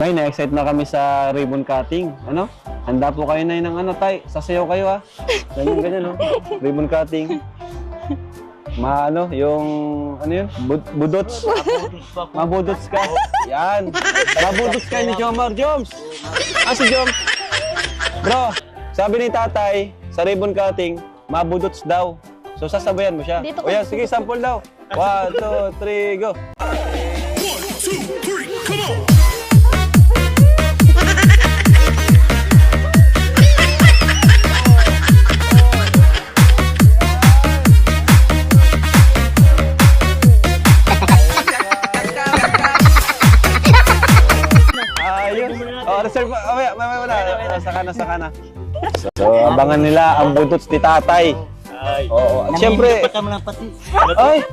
Tay, na-excite na kami sa ribbon cutting. Ano? Handa po kayo na ng ano, tay. Sasayaw kayo ha. Ganyan, no? Ribbon cutting. Yung, ano yun? Budots. Mabudots ka. Yan. Mabudots ka ni Jomar Joms. Si Jom. Bro, sabi ni tatay, sa ribbon cutting, mabudots daw. So, sasabayan mo siya. O yan, sige, sample daw. 1, 2, 3, go. 1, 2, 3, come on! Ayun. Reserve. Mamaya na. Saka na. So, abangan nila ang budots ni tatay. Oo. At syempre, ay,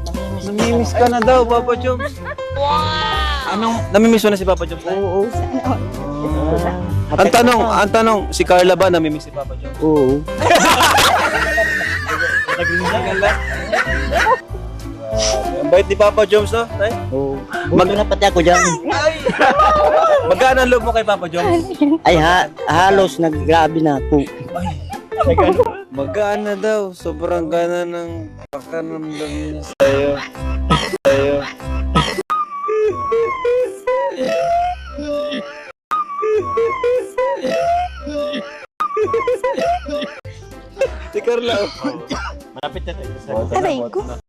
namimiss ka na daw, Papa Joms. Wow! Namimiss mo na si Papa Joms? Oo. Ang tanong, si Carla ba namimiss si Papa Joms? Oo. Ang bait ni Papa Joms, no? Tay? Oo. Buto na pati ako dyan. Magkano ang loob mo kay Papa Joms? Ay, halos naggrabe na ako. Magana daw, sobrang gana ng pakanamdam niya sa'yo. Si Carla. Malapit na tayo. Aray ko.